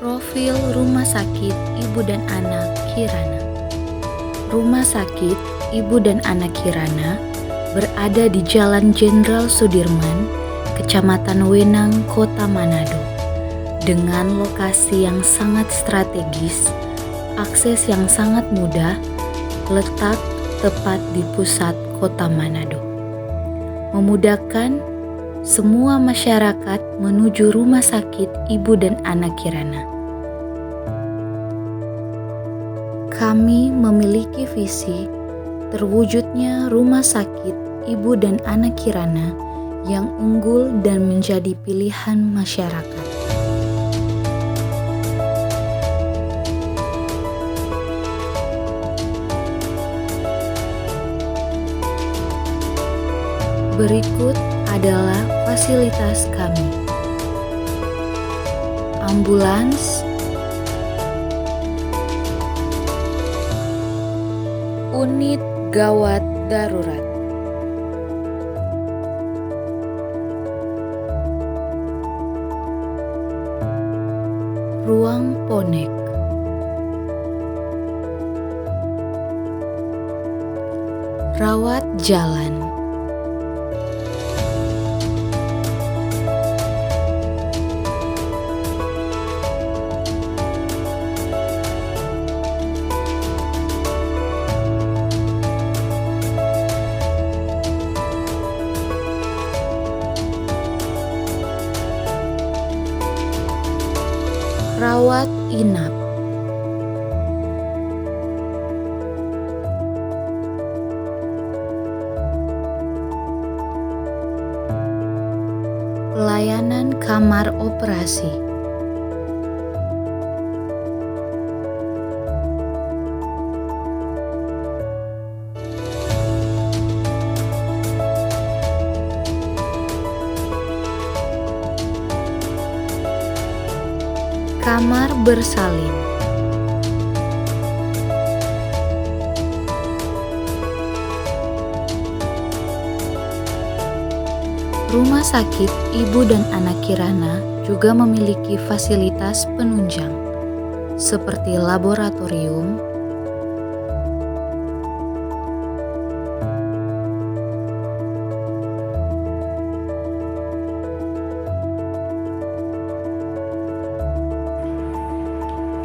Profil Rumah Sakit Ibu dan Anak Kirana. Rumah Sakit Ibu dan Anak Kirana berada di Jalan Jenderal Sudirman, Kecamatan Wenang, Kota Manado. Dengan lokasi yang sangat strategis, akses yang sangat mudah, letak tepat di pusat Kota Manado, memudahkan semua masyarakat menuju Rumah Sakit Ibu dan Anak Kirana. Kami memiliki visi terwujudnya Rumah Sakit Ibu dan Anak Kirana yang unggul dan menjadi pilihan masyarakat. Berikut adalah fasilitas kami. Ambulans, unit gawat darurat, ruang ponek, rawat jalan, rawat inap, pelayanan kamar operasi, kamar bersalin, Rumah Sakit Ibu dan Anak Kirana juga memiliki fasilitas penunjang seperti laboratorium,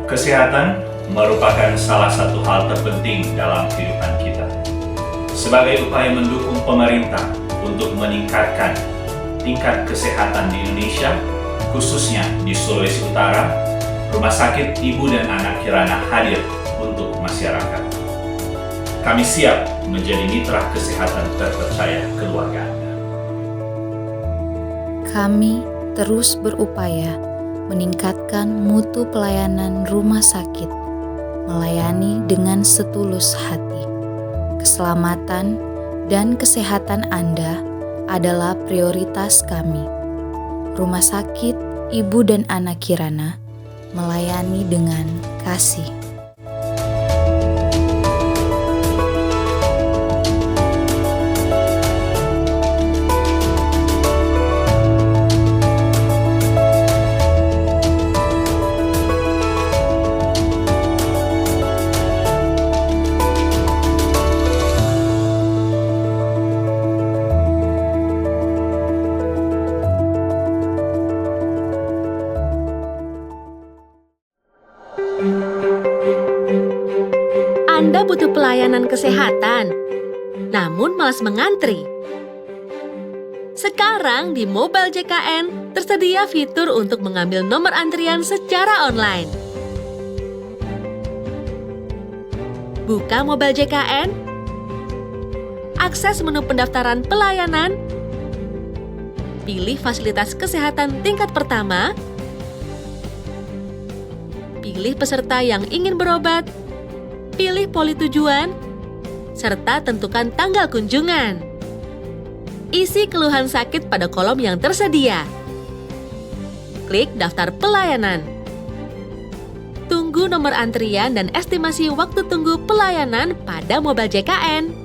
Kesehatan merupakan salah satu hal terpenting dalam kehidupan kita. Sebagai upaya mendukung pemerintah untuk meningkatkan tingkat kesehatan di Indonesia, khususnya di Sulawesi Utara, Rumah Sakit Ibu dan Anak Kirana hadir untuk masyarakat. Kami siap menjadi mitra kesehatan terpercaya keluarga Anda. Kami terus berupaya meningkatkan mutu pelayanan rumah sakit, melayani dengan setulus hati. Keselamatan dan kesehatan Anda adalah prioritas kami. Rumah Sakit Ibu dan Anak Kirana melayani dengan kasih. Anda butuh pelayanan kesehatan, namun malas mengantri. Sekarang di Mobile JKN tersedia fitur untuk mengambil nomor antrian secara online. Buka Mobile JKN, akses menu pendaftaran pelayanan, pilih fasilitas kesehatan tingkat pertama, pilih peserta yang ingin berobat, pilih poli tujuan, serta tentukan tanggal kunjungan. Isi keluhan sakit pada kolom yang tersedia. Klik daftar pelayanan. Tunggu nomor antrian dan estimasi waktu tunggu pelayanan pada Mobile JKN.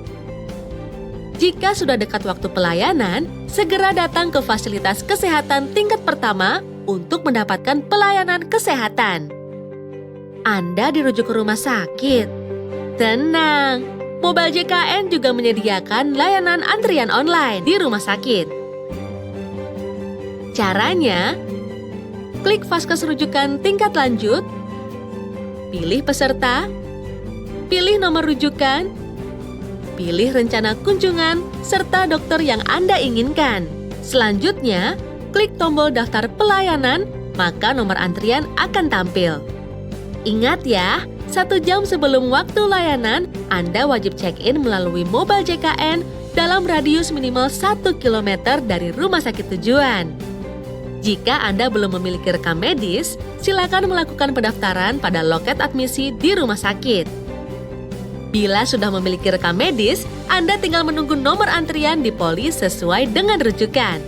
Jika sudah dekat waktu pelayanan, segera datang ke fasilitas kesehatan tingkat pertama untuk mendapatkan pelayanan kesehatan. Anda dirujuk ke rumah sakit. Tenang, Mobile JKN juga menyediakan layanan antrian online di rumah sakit. Caranya, klik Vaskes rujukan tingkat lanjut, pilih peserta, pilih nomor rujukan, pilih rencana kunjungan, serta dokter yang Anda inginkan. Selanjutnya, klik tombol daftar pelayanan, maka nomor antrian akan tampil. Ingat ya, 1 jam sebelum waktu layanan, Anda wajib check-in melalui Mobile JKN dalam radius minimal 1 km dari rumah sakit tujuan. Jika Anda belum memiliki rekam medis, silakan melakukan pendaftaran pada loket admisi di rumah sakit. Bila sudah memiliki rekam medis, Anda tinggal menunggu nomor antrian di poli sesuai dengan rujukan.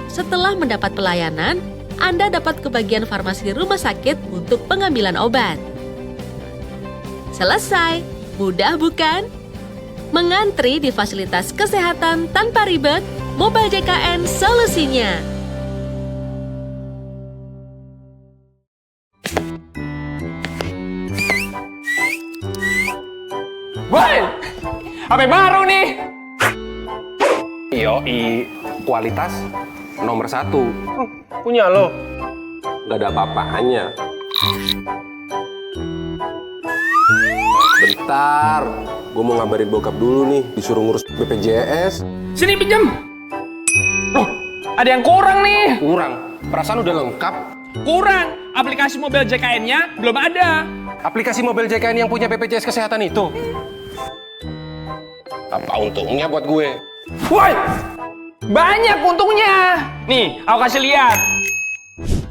Setelah mendapat pelayanan, Anda dapat ke bagian farmasi rumah sakit untuk pengambilan obat. Selesai, mudah bukan? Mengantri di fasilitas kesehatan tanpa ribet, Mobile JKN solusinya. Woi, HP baru nih. Yoi, kualitas nomor 1. Punya lo? Gak ada apa-apanya. Bentar, gue mau ngabarin bokap dulu nih, disuruh ngurus BPJS. Sini pinjam. Loh, ada yang kurang nih. Kurang, perasaan udah lengkap. Kurang, aplikasi Mobile JKN-nya belum ada. Aplikasi Mobile JKN yang punya BPJS Kesehatan itu. Apa untungnya buat gue? Woi, banyak untungnya. Nih, aku kasih lihat.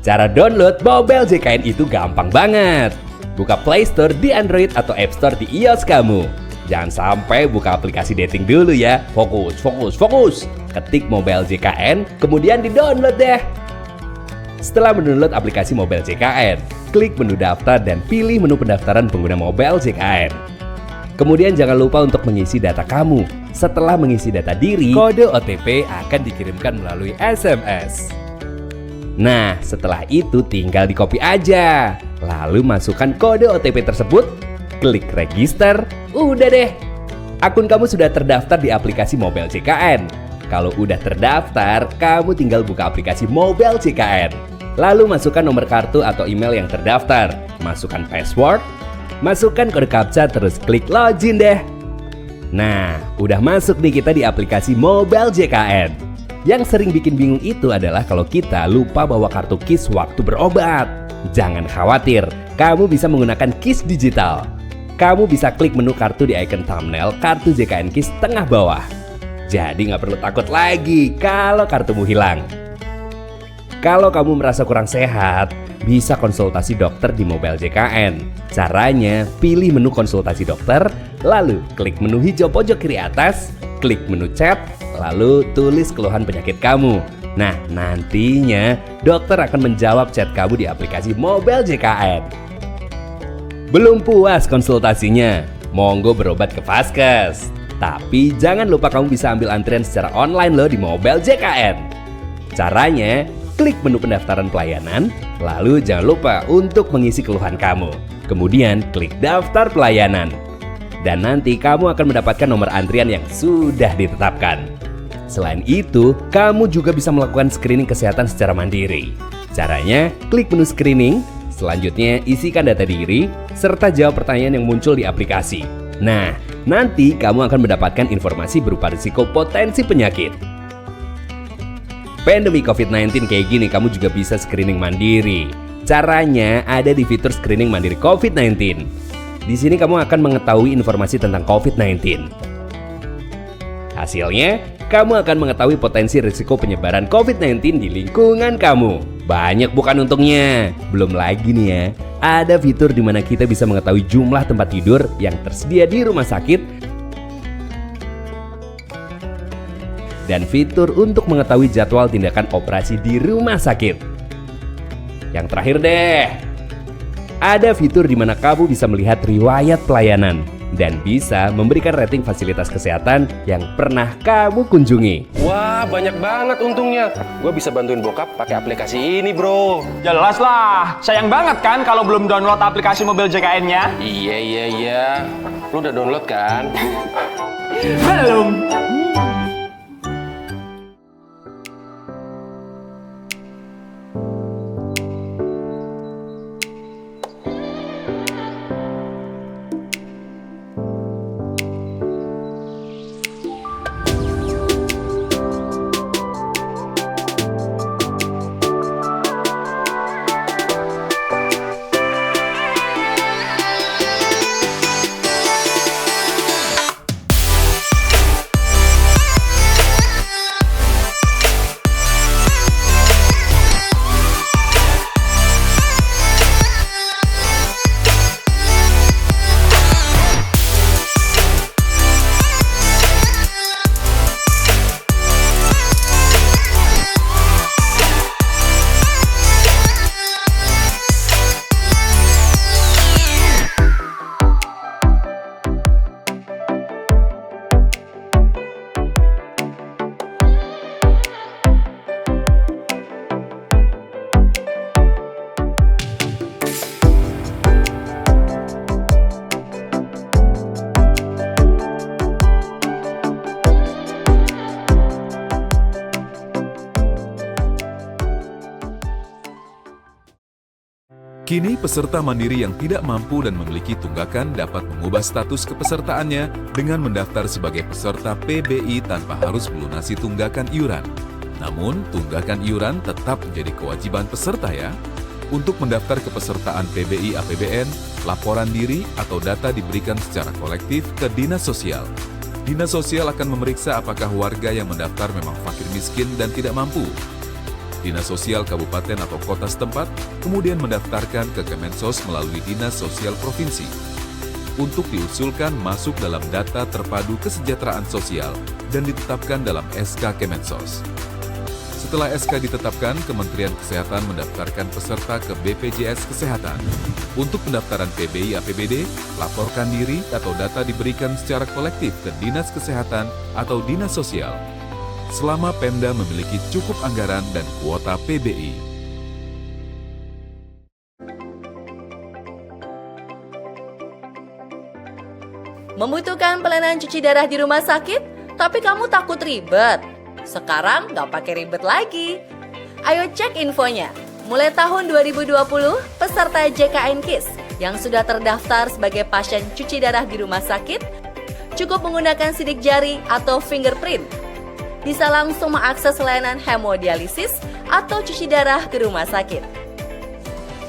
Cara download Mobile JKN itu gampang banget. Buka Play Store di Android atau App Store di iOS kamu. Jangan sampai buka aplikasi dating dulu ya. Fokus. Ketik Mobile JKN, kemudian di-download deh. Setelah mendownload aplikasi Mobile JKN, klik menu daftar dan pilih menu pendaftaran pengguna Mobile JKN. Kemudian jangan lupa untuk mengisi data kamu. Setelah mengisi data diri, kode OTP akan dikirimkan melalui SMS. Nah, setelah itu tinggal di-copy aja. Lalu masukkan kode OTP tersebut, klik register, udah deh. Akun kamu sudah terdaftar di aplikasi Mobile JKN. Kalau udah terdaftar, kamu tinggal buka aplikasi Mobile JKN. Lalu masukkan nomor kartu atau email yang terdaftar. Masukkan password, masukkan kode captcha, terus klik login deh. Nah, udah masuk nih kita di aplikasi Mobile JKN. Yang sering bikin bingung itu adalah kalau kita lupa bawa kartu KIS waktu berobat. Jangan khawatir, kamu bisa menggunakan KIS digital. Kamu bisa klik menu kartu di icon thumbnail kartu JKN KIS tengah bawah. Jadi nggak perlu takut lagi kalau kartumu hilang. Kalau kamu merasa kurang sehat, bisa konsultasi dokter di Mobile JKN. Caranya, pilih menu konsultasi dokter, lalu klik menu hijau pojok kiri atas, klik menu chat, lalu tulis keluhan penyakit kamu. Nah, nantinya dokter akan menjawab chat kamu di aplikasi Mobile JKN. Belum puas konsultasinya? Monggo berobat ke Vaskes. Tapi jangan lupa kamu bisa ambil antrian secara online loh di Mobile JKN. Caranya, klik menu pendaftaran pelayanan, lalu jangan lupa untuk mengisi keluhan kamu. Kemudian klik daftar pelayanan. Dan nanti kamu akan mendapatkan nomor antrian yang sudah ditetapkan. Selain itu, kamu juga bisa melakukan screening kesehatan secara mandiri. Caranya, klik menu screening, selanjutnya isikan data diri, serta jawab pertanyaan yang muncul di aplikasi. Nah, nanti kamu akan mendapatkan informasi berupa risiko potensi penyakit. Pandemi COVID-19 kayak gini, kamu juga bisa screening mandiri. Caranya ada di fitur screening mandiri COVID-19. Di sini kamu akan mengetahui informasi tentang COVID-19. Hasilnya, kamu akan mengetahui potensi risiko penyebaran COVID-19 di lingkungan kamu. Banyak bukan untungnya. Belum lagi nih ya, ada fitur di mana kita bisa mengetahui jumlah tempat tidur yang tersedia di rumah sakit dan fitur untuk mengetahui jadwal tindakan operasi di rumah sakit. Yang terakhir deh, ada fitur di mana kamu bisa melihat riwayat pelayanan. dan bisa memberikan rating fasilitas kesehatan yang pernah kamu kunjungi. Wah, banyak banget untungnya. Gue bisa bantuin bokap pakai aplikasi ini, bro. Jelas lah. Sayang banget kan kalau belum download aplikasi mobil JKN-nya? Iya. Lu udah download kan? Belum. Kini peserta mandiri yang tidak mampu dan memiliki tunggakan dapat mengubah status kepesertaannya dengan mendaftar sebagai peserta PBI tanpa harus melunasi tunggakan iuran. Namun, tunggakan iuran tetap menjadi kewajiban peserta ya. Untuk mendaftar kepesertaan PBI APBN, laporan diri atau data diberikan secara kolektif ke Dinas Sosial. Dinas Sosial akan memeriksa apakah warga yang mendaftar memang fakir miskin dan tidak mampu. Dinas Sosial Kabupaten atau Kota setempat kemudian mendaftarkan ke Kemensos melalui Dinas Sosial Provinsi untuk diusulkan masuk dalam data terpadu kesejahteraan sosial dan ditetapkan dalam SK Kemensos. Setelah SK ditetapkan, Kementerian Kesehatan mendaftarkan peserta ke BPJS Kesehatan. Untuk pendaftaran PBI APBD, laporkan diri atau data diberikan secara kolektif ke Dinas Kesehatan atau Dinas Sosial. Selama Pemda memiliki cukup anggaran dan kuota PBI. Membutuhkan pelayanan cuci darah di rumah sakit, tapi kamu takut ribet? Sekarang nggak pakai ribet lagi. Ayo cek infonya. Mulai tahun 2020, peserta JKN KIS yang sudah terdaftar sebagai pasien cuci darah di rumah sakit cukup menggunakan sidik jari atau fingerprint. Bisa langsung mengakses layanan hemodialisis atau cuci darah ke rumah sakit.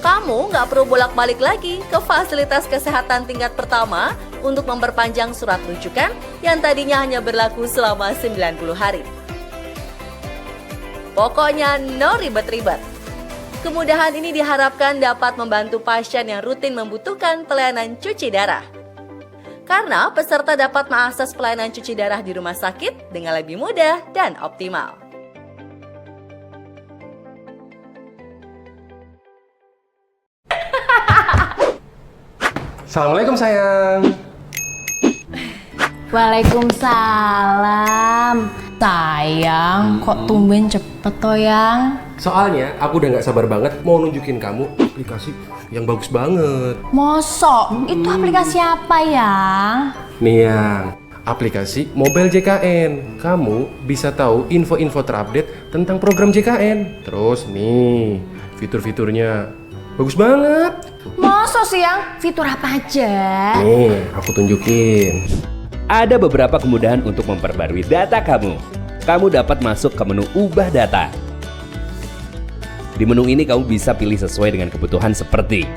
Kamu nggak perlu bolak-balik lagi ke fasilitas kesehatan tingkat pertama untuk memperpanjang surat rujukan yang tadinya hanya berlaku selama 90 hari. Pokoknya no ribet-ribet. Kemudahan ini diharapkan dapat membantu pasien yang rutin membutuhkan pelayanan cuci darah. Karena peserta dapat mengakses pelayanan cuci darah di rumah sakit dengan lebih mudah dan optimal. Assalamualaikum sayang. Waalaikumsalam. Sayang, kok tumben cepet toh yang? Soalnya aku udah gak sabar banget mau nunjukin kamu aplikasi yang bagus banget. Mosok? Itu aplikasi apa yang? Nih yang, aplikasi Mobile JKN. Kamu bisa tahu info-info terupdate tentang program JKN. Terus nih, fitur-fiturnya bagus banget. Mosok sih yang? Fitur apa aja? Nih, aku tunjukin. Ada beberapa kemudahan untuk memperbarui data kamu. Kamu dapat masuk ke menu ubah data. Di menu ini kamu bisa pilih sesuai dengan kebutuhan seperti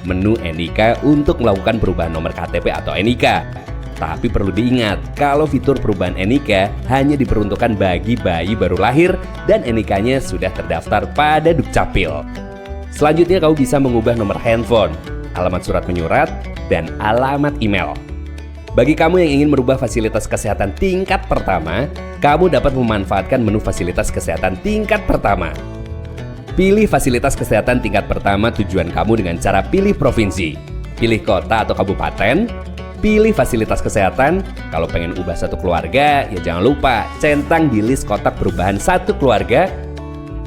menu NIK untuk melakukan perubahan nomor KTP atau NIK. Tapi perlu diingat, kalau fitur perubahan NIK hanya diperuntukkan bagi bayi baru lahir dan NIK-nya sudah terdaftar pada Dukcapil. Selanjutnya kamu bisa mengubah nomor handphone, alamat surat menyurat, dan alamat email. Bagi kamu yang ingin merubah fasilitas kesehatan tingkat pertama, kamu dapat memanfaatkan menu fasilitas kesehatan tingkat pertama. Pilih fasilitas kesehatan tingkat pertama tujuan kamu dengan cara pilih provinsi. pilih kota atau kabupaten, pilih fasilitas kesehatan. Kalau pengen ubah satu keluarga, ya jangan lupa centang di list kotak perubahan satu keluarga.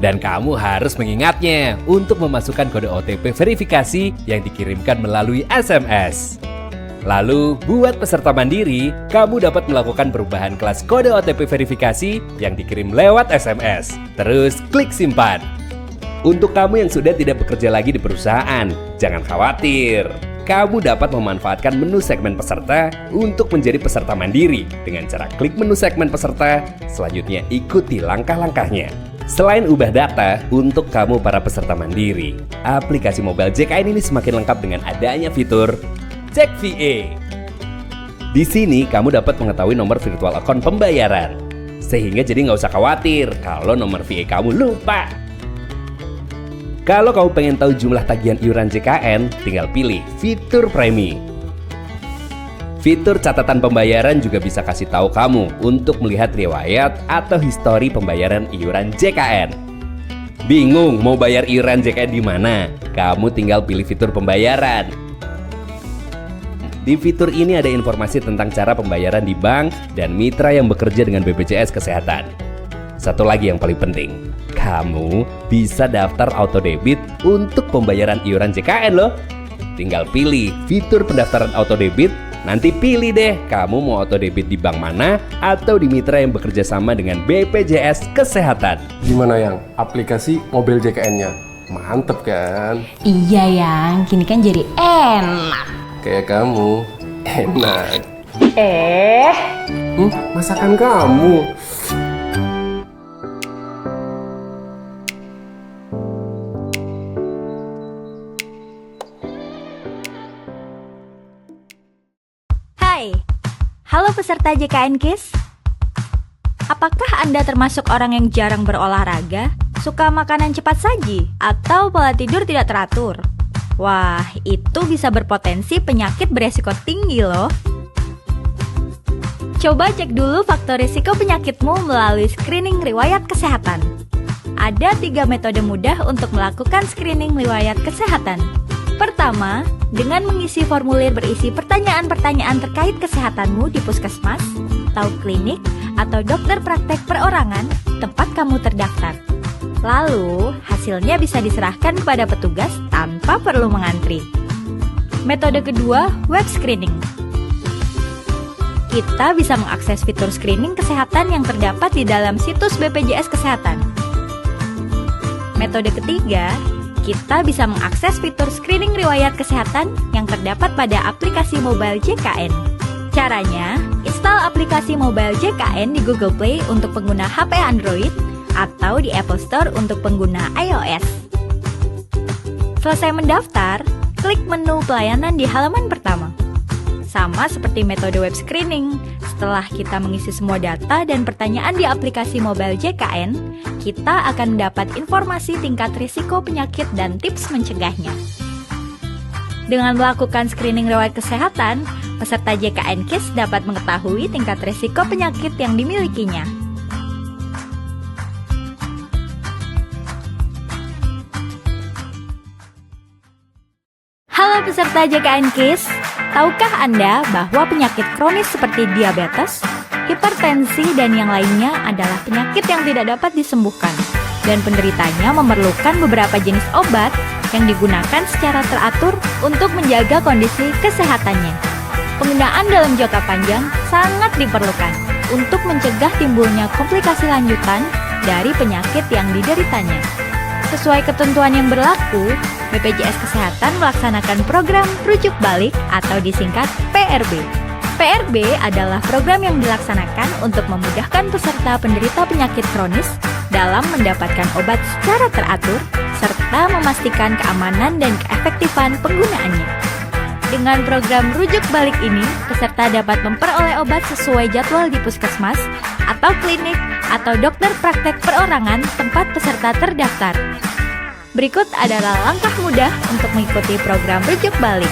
Dan kamu harus mengingatnya untuk memasukkan kode OTP verifikasi yang dikirimkan melalui SMS. Lalu, buat peserta mandiri, kamu dapat melakukan perubahan kelas kode OTP verifikasi yang dikirim lewat SMS. Terus klik simpan. Untuk kamu yang sudah tidak bekerja lagi di perusahaan, jangan khawatir. Kamu dapat memanfaatkan menu segmen peserta untuk menjadi peserta mandiri dengan cara klik menu segmen peserta, selanjutnya ikuti langkah-langkahnya. Selain ubah data untuk kamu para peserta mandiri, aplikasi mobile JKN ini semakin lengkap dengan adanya fitur Cek VA. Di sini kamu dapat mengetahui nomor virtual account pembayaran, sehingga jadi nggak usah khawatir kalau nomor VA kamu lupa. Kalau kamu pengen tahu jumlah tagihan iuran JKN, tinggal pilih fitur premi. Fitur catatan pembayaran juga bisa kasih tahu kamu untuk melihat riwayat atau histori pembayaran iuran JKN. Bingung mau bayar iuran JKN di mana? Kamu tinggal pilih fitur pembayaran. Di fitur ini ada informasi tentang cara pembayaran di bank dan mitra yang bekerja dengan BPJS Kesehatan. Satu lagi yang paling penting, kamu bisa daftar auto debit untuk pembayaran iuran JKN loh. Tinggal pilih fitur pendaftaran auto debit. Nanti pilih deh kamu mau auto debit di bank mana atau di mitra yang bekerja sama dengan BPJS Kesehatan. Gimana yang aplikasi mobil JKN-nya? Mantep kan? Iya Yang, kini kan jadi enak. Kayak kamu, enak. Masakan kamu. Hai, halo peserta JKN KIS. Apakah Anda termasuk orang yang jarang berolahraga, suka makanan cepat saji, atau pola tidur tidak teratur? Wah, itu bisa berpotensi penyakit beresiko tinggi loh. Coba cek dulu faktor risiko penyakitmu melalui screening riwayat kesehatan. Ada 3 metode mudah untuk melakukan screening riwayat kesehatan. Pertama, dengan mengisi formulir berisi pertanyaan-pertanyaan terkait kesehatanmu di puskesmas, atau klinik, atau dokter praktek perorangan tempat kamu terdaftar. Lalu, hasilnya bisa diserahkan kepada petugas tanpa perlu mengantri. Metode kedua, web screening. Kita bisa mengakses fitur screening kesehatan yang terdapat di dalam situs BPJS Kesehatan. Metode ketiga, kita bisa mengakses fitur screening riwayat kesehatan yang terdapat pada aplikasi mobile JKN. Caranya, install aplikasi mobile JKN di Google Play untuk pengguna HP Android atau di Apple Store untuk pengguna iOS. Selesai mendaftar, klik menu pelayanan di halaman pertama. Sama seperti metode web screening, setelah kita mengisi semua data dan pertanyaan di aplikasi mobile JKN, kita akan mendapat informasi tingkat risiko penyakit dan tips mencegahnya. Dengan melakukan screening riwayat kesehatan, peserta JKN KIS dapat mengetahui tingkat risiko penyakit yang dimilikinya. Halo peserta JKN KIS, tahukah Anda bahwa penyakit kronis seperti diabetes, hipertensi, dan yang lainnya adalah penyakit yang tidak dapat disembuhkan, dan penderitanya memerlukan beberapa jenis obat yang digunakan secara teratur untuk menjaga kondisi kesehatannya. Penggunaan dalam jangka panjang sangat diperlukan untuk mencegah timbulnya komplikasi lanjutan dari penyakit yang dideritanya. Sesuai ketentuan yang berlaku, BPJS Kesehatan melaksanakan program rujuk balik atau disingkat PRB. PRB adalah program yang dilaksanakan untuk memudahkan peserta penderita penyakit kronis dalam mendapatkan obat secara teratur serta memastikan keamanan dan keefektifan penggunaannya. Dengan program rujuk balik ini, peserta dapat memperoleh obat sesuai jadwal di puskesmas atau klinik atau dokter praktek perorangan tempat peserta terdaftar. Berikut adalah langkah mudah untuk mengikuti program rujuk balik.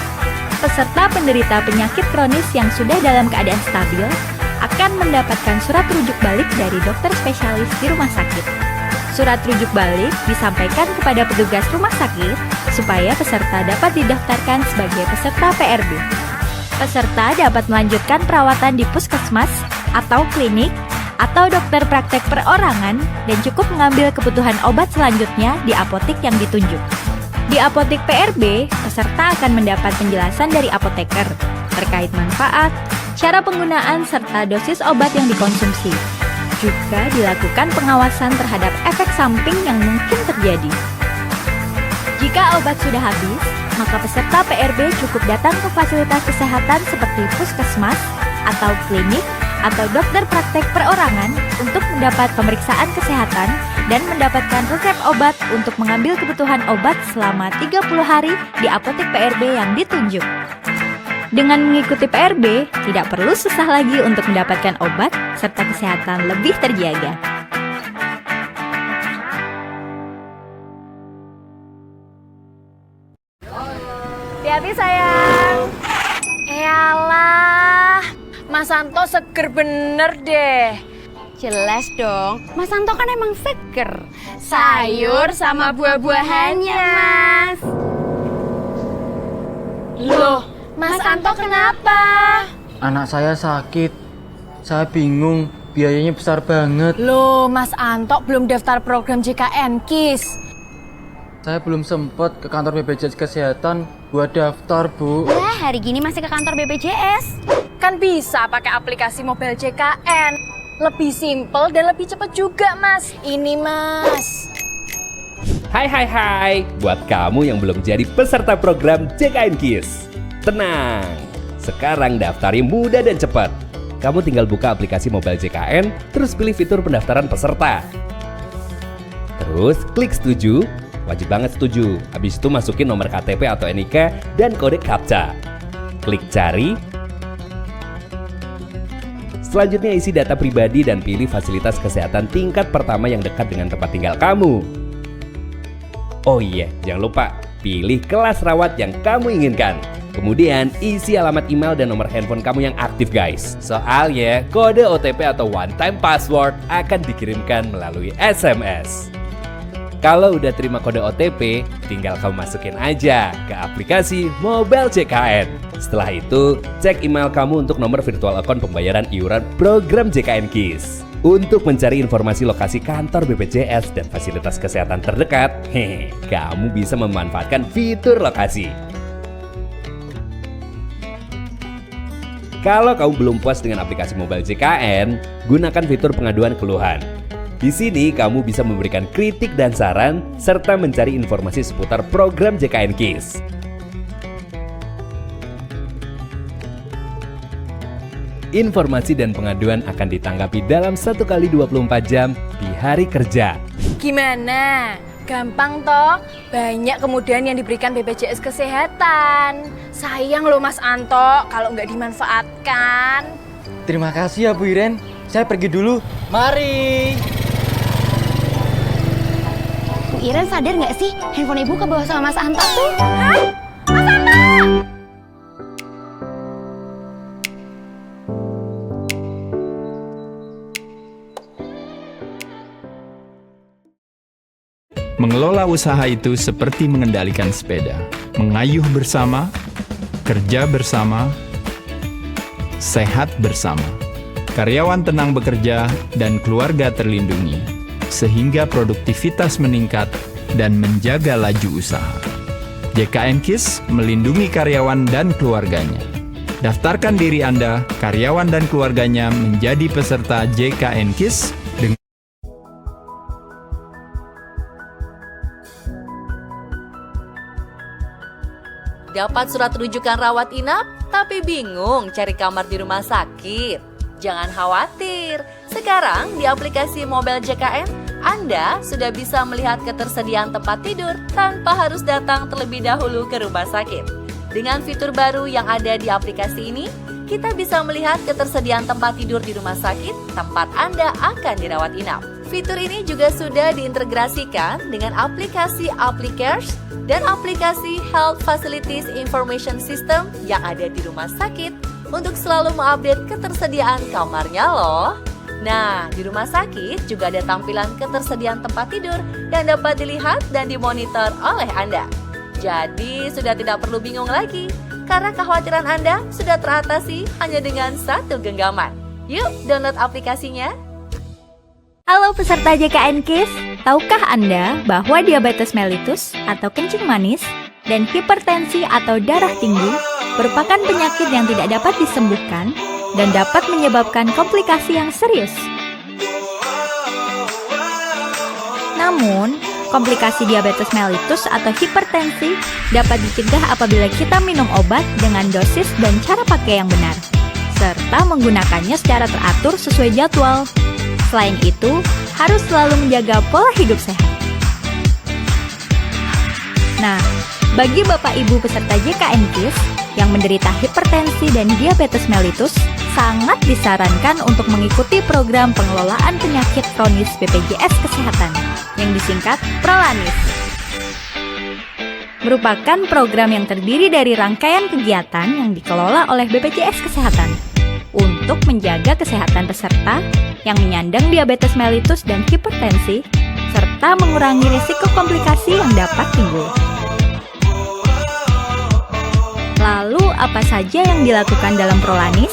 Peserta penderita penyakit kronis yang sudah dalam keadaan stabil akan mendapatkan surat rujuk balik dari dokter spesialis di rumah sakit. Surat rujuk balik disampaikan kepada petugas rumah sakit supaya peserta dapat didaftarkan sebagai peserta PRB. Peserta dapat melanjutkan perawatan di puskesmas atau klinik atau dokter praktek perorangan dan cukup mengambil kebutuhan obat selanjutnya di apotek yang ditunjuk. Di apotek PRB, peserta akan mendapat penjelasan dari apoteker terkait manfaat, cara penggunaan, serta dosis obat yang dikonsumsi. Juga dilakukan pengawasan terhadap efek samping yang mungkin terjadi. Jika obat sudah habis, maka peserta PRB cukup datang ke fasilitas kesehatan seperti puskesmas atau klinik atau dokter praktek perorangan untuk mendapat pemeriksaan kesehatan dan mendapatkan resep obat untuk mengambil kebutuhan obat selama 30 hari di apotek PRB yang ditunjuk. Dengan mengikuti PRB, tidak perlu susah lagi untuk mendapatkan obat serta kesehatan lebih terjaga. Hati-hati sayang. Eyalah, Mas Santo seger bener deh. Jelas dong, Mas Santo kan emang seger. Sayur sama buah-buahannya, Mas. Loh, Mas Santo kenapa? Anak saya sakit. Saya bingung, biayanya besar banget. Loh, Mas Anto belum daftar program JKN KIS. Saya belum sempat ke kantor BPJS Kesehatan buat daftar, Bu. Lah, hari gini masih ke kantor BPJS. Kan bisa pakai aplikasi mobile JKN. Lebih simpel dan lebih cepat juga, Mas. Ini, Mas. Hai, buat kamu yang belum jadi peserta program JKN KIS. Tenang, sekarang daftarnya mudah dan cepat. Kamu tinggal buka aplikasi mobile JKN, terus pilih fitur pendaftaran peserta. Terus klik setuju, wajib banget setuju. Habis itu masukin nomor KTP atau NIK dan kode CAPTCHA. Klik cari. Selanjutnya isi data pribadi dan pilih fasilitas kesehatan tingkat pertama yang dekat dengan tempat tinggal kamu. Oh iya, jangan lupa pilih kelas rawat yang kamu inginkan. Kemudian isi alamat email dan nomor handphone kamu yang aktif, guys. Soalnya kode OTP atau one time password akan dikirimkan melalui SMS. Kalau udah terima kode OTP, tinggal kamu masukin aja ke aplikasi Mobile JKN. Setelah itu, cek email kamu untuk nomor virtual account pembayaran iuran program JKN KIS. Untuk mencari informasi lokasi kantor BPJS dan fasilitas kesehatan terdekat, kamu bisa memanfaatkan fitur lokasi. Kalau kamu belum puas dengan aplikasi mobile JKN, gunakan fitur pengaduan keluhan. Di sini kamu bisa memberikan kritik dan saran, serta mencari informasi seputar program JKN KIS. Informasi dan pengaduan akan ditanggapi dalam 1 kali 24 jam di hari kerja. Gimana? Gampang toh? Banyak kemudahan yang diberikan BPJS Kesehatan. Sayang loh Mas Anto kalau nggak dimanfaatkan. Terima kasih ya Bu Iren. Saya pergi dulu. Mari. Bu Iren sadar nggak sih handphone ibu ke bawah sama Mas Anto tuh? Hah? Mas Anto! Mengelola usaha itu seperti mengendalikan sepeda, mengayuh bersama, kerja bersama, sehat bersama. Karyawan tenang bekerja dan keluarga terlindungi, sehingga produktivitas meningkat dan menjaga laju usaha. JKN KIS melindungi karyawan dan keluarganya. Daftarkan diri Anda, karyawan dan keluarganya menjadi peserta JKN KIS dengan Dapat surat rujukan rawat inap, tapi bingung cari kamar di rumah sakit? Jangan khawatir, sekarang di aplikasi mobile JKN, Anda sudah bisa melihat ketersediaan tempat tidur tanpa harus datang terlebih dahulu ke rumah sakit. Dengan fitur baru yang ada di aplikasi ini, kita bisa melihat ketersediaan tempat tidur di rumah sakit tempat Anda akan dirawat inap. Fitur ini juga sudah diintegrasikan dengan aplikasi Applicares dan aplikasi Health Facilities Information System yang ada di rumah sakit untuk selalu mengupdate ketersediaan kamarnya loh. Nah, di rumah sakit juga ada tampilan ketersediaan tempat tidur yang dapat dilihat dan dimonitor oleh Anda. Jadi, sudah tidak perlu bingung lagi, karena kekhawatiran Anda sudah teratasi hanya dengan satu genggaman. Yuk, download aplikasinya. Halo peserta JKN KIS, tahukah Anda bahwa diabetes mellitus atau kencing manis dan hipertensi atau darah tinggi merupakan penyakit yang tidak dapat disembuhkan dan dapat menyebabkan komplikasi yang serius. Namun, komplikasi diabetes mellitus atau hipertensi dapat dicegah apabila kita minum obat dengan dosis dan cara pakai yang benar, serta menggunakannya secara teratur sesuai jadwal. Selain itu, harus selalu menjaga pola hidup sehat. Nah, bagi Bapak Ibu peserta JKN KIS yang menderita hipertensi dan diabetes mellitus, sangat disarankan untuk mengikuti program pengelolaan penyakit kronis BPJS Kesehatan yang disingkat Prolanis. Merupakan program yang terdiri dari rangkaian kegiatan yang dikelola oleh BPJS Kesehatan untuk menjaga kesehatan peserta yang menyandang diabetes mellitus dan hipertensi, serta mengurangi risiko komplikasi yang dapat timbul. Lalu, apa saja yang dilakukan dalam Prolanis?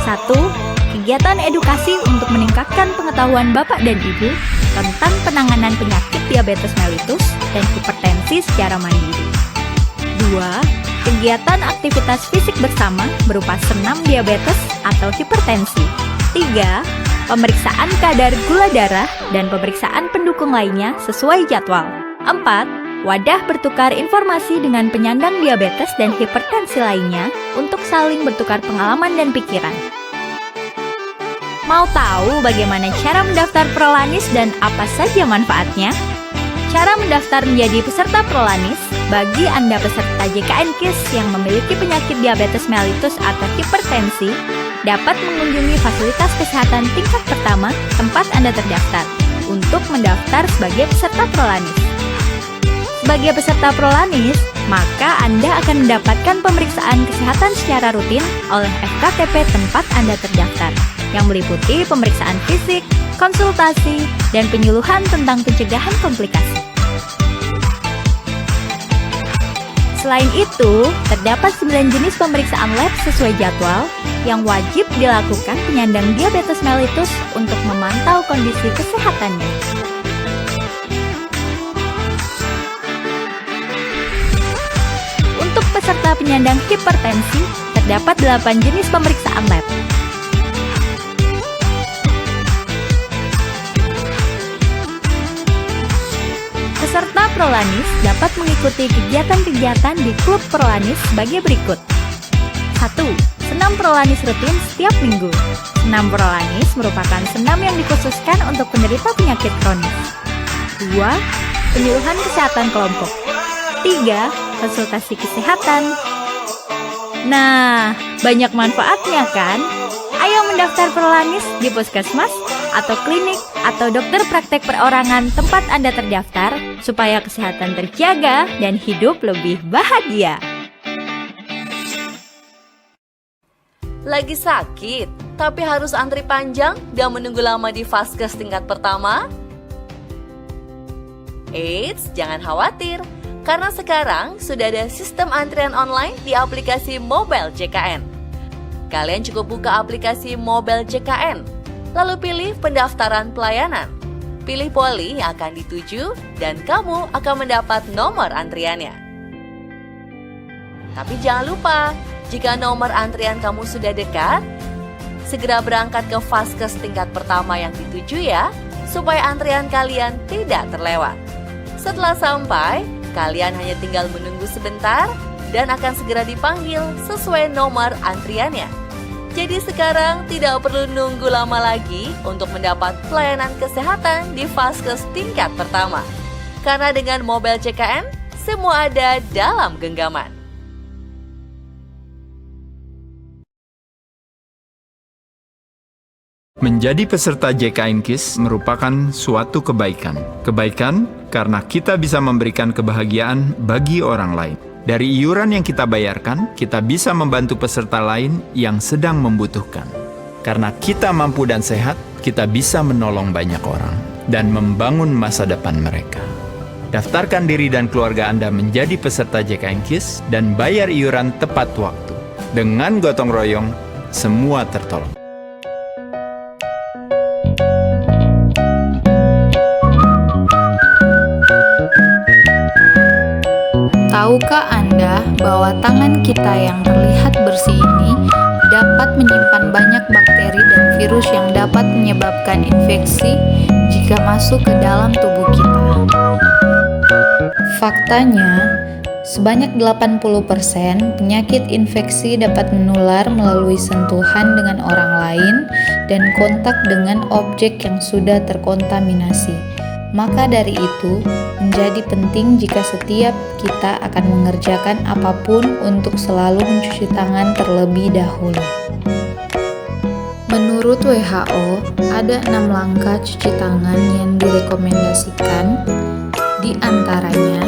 1. Kegiatan edukasi untuk meningkatkan pengetahuan Bapak dan Ibu tentang penanganan penyakit diabetes mellitus dan hipertensi secara mandiri. 2. Kegiatan aktivitas fisik bersama berupa senam diabetes atau hipertensi. 3. Pemeriksaan kadar gula darah dan pemeriksaan pendukung lainnya sesuai jadwal. 4. Wadah bertukar informasi dengan penyandang diabetes dan hipertensi lainnya untuk saling bertukar pengalaman dan pikiran. Mau tahu bagaimana cara mendaftar Prolanis dan apa saja manfaatnya? Cara mendaftar menjadi peserta Prolanis bagi Anda peserta JKN KIS yang memiliki penyakit diabetes mellitus atau hipertensi dapat mengunjungi fasilitas kesehatan tingkat pertama tempat Anda terdaftar untuk mendaftar sebagai peserta Prolanis. Sebagai peserta Prolanis, maka Anda akan mendapatkan pemeriksaan kesehatan secara rutin oleh FKTP tempat Anda terdaftar, yang meliputi pemeriksaan fisik, konsultasi, dan penyuluhan tentang pencegahan komplikasi. Selain itu, terdapat 9 jenis pemeriksaan lab sesuai jadwal yang wajib dilakukan penyandang diabetes mellitus untuk memantau kondisi kesehatannya. Untuk peserta penyandang hipertensi, terdapat 8 jenis pemeriksaan lab. Peserta Prolanis dapat mengikuti kegiatan-kegiatan di klub Prolanis sebagai berikut. 1. Senam Prolanis rutin setiap minggu. Senam Prolanis merupakan senam yang dikhususkan untuk penderita penyakit kronis. 2. Penyuluhan kesehatan kelompok. 3. Konsultasi kesehatan. Nah, banyak manfaatnya kan? Ayo mendaftar Prolanis di puskesmas atau klinik atau dokter praktek perorangan tempat Anda terdaftar supaya kesehatan terjaga dan hidup lebih bahagia. Lagi sakit, tapi harus antri panjang dan menunggu lama di vaskes tingkat pertama? Eits, jangan khawatir, karena sekarang sudah ada sistem antrian online di aplikasi Mobile JKN. Kalian cukup buka aplikasi Mobile JKN, lalu pilih pendaftaran pelayanan. Pilih poli yang akan dituju dan kamu akan mendapat nomor antriannya. Tapi jangan lupa, jika nomor antrian kamu sudah dekat, segera berangkat ke vaskes tingkat pertama yang dituju ya, supaya antrian kalian tidak terlewat. Setelah sampai, kalian hanya tinggal menunggu sebentar dan akan segera dipanggil sesuai nomor antriannya. Jadi sekarang tidak perlu nunggu lama lagi untuk mendapat pelayanan kesehatan di vaskes tingkat pertama. Karena dengan Mobile JKN, semua ada dalam genggaman. Menjadi peserta JKN KIS merupakan suatu kebaikan. Kebaikan karena kita bisa memberikan kebahagiaan bagi orang lain. Dari iuran yang kita bayarkan, kita bisa membantu peserta lain yang sedang membutuhkan. Karena kita mampu dan sehat, kita bisa menolong banyak orang dan membangun masa depan mereka. Daftarkan diri dan keluarga Anda menjadi peserta JKN KIS dan bayar iuran tepat waktu. Dengan gotong royong, semua tertolong. Tahukah Anda bahwa tangan kita yang terlihat bersih ini dapat menyimpan banyak bakteri dan virus yang dapat menyebabkan infeksi jika masuk ke dalam tubuh kita? Faktanya, sebanyak 80% penyakit infeksi dapat menular melalui sentuhan dengan orang lain dan kontak dengan objek yang sudah terkontaminasi. Maka dari itu, menjadi penting jika setiap kita akan mengerjakan apapun untuk selalu mencuci tangan terlebih dahulu. Menurut WHO, ada 6 langkah cuci tangan yang direkomendasikan, di antaranya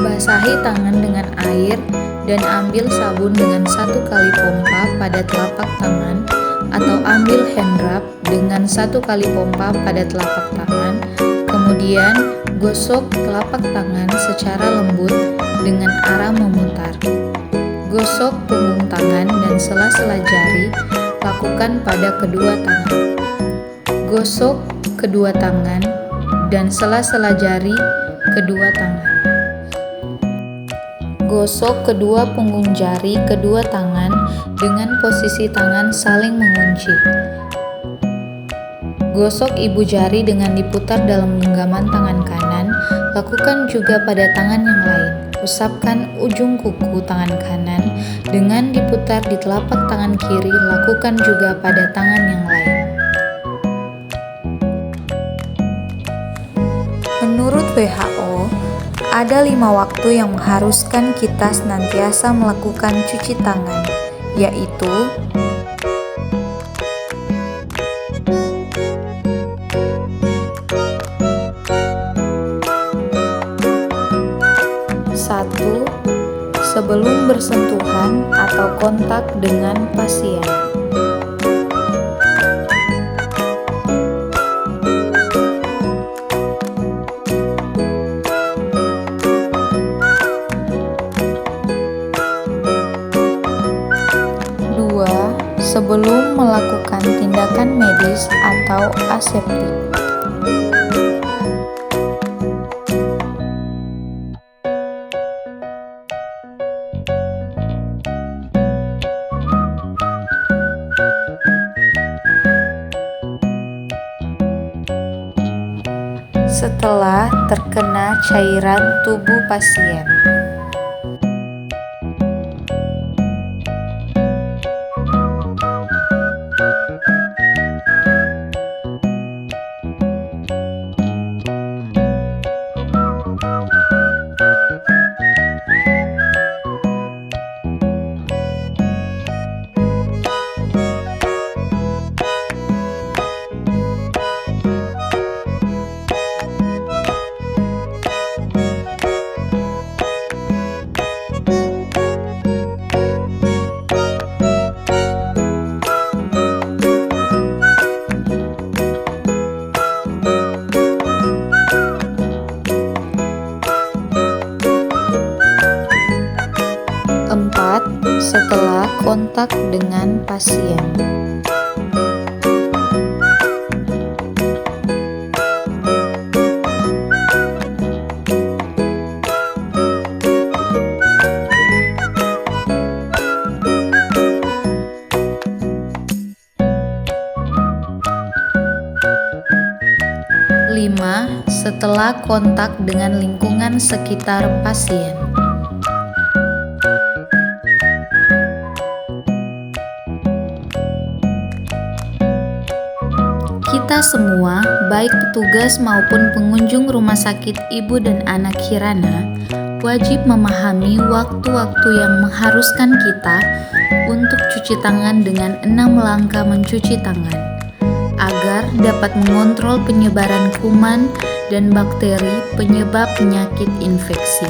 basahi tangan dengan air dan ambil sabun dengan 1 kali pompa pada telapak tangan, atau ambil hand rub dengan 1 kali pompa pada telapak tangan, kemudian gosok telapak tangan secara lembut dengan arah memutar. Gosok punggung tangan dan sela-sela jari, lakukan pada kedua tangan. Gosok kedua tangan dan sela-sela jari kedua tangan. Gosok kedua punggung jari kedua tangan dengan posisi tangan saling mengunci. Gosok ibu jari dengan diputar dalam genggaman tangan kanan, lakukan juga pada tangan yang lain. Usapkan ujung kuku tangan kanan dengan diputar di telapak tangan kiri, lakukan juga pada tangan yang lain. Menurut WHO, ada 5 waktu yang mengharuskan kita senantiasa melakukan cuci tangan, yaitu satu, sebelum bersentuhan atau kontak dengan pasien. 2. Sebelum melakukan tindakan medis atau aseptik. 4. Setelah terkena cairan tubuh pasien. 4. Setelah kontak dengan pasien. 5. Setelah kontak dengan lingkungan sekitar pasien. Kita semua, baik petugas maupun pengunjung Rumah Sakit Ibu dan Anak Kirana, wajib memahami waktu-waktu yang mengharuskan kita untuk cuci tangan dengan 6 langkah mencuci tangan, agar dapat mengontrol penyebaran kuman dan bakteri penyebab penyakit infeksi.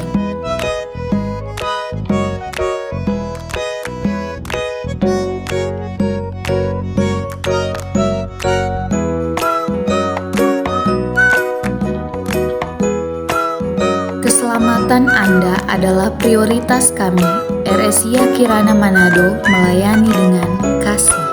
Kesehatan Anda adalah prioritas kami. RSIA Kirana Manado melayani dengan kasih.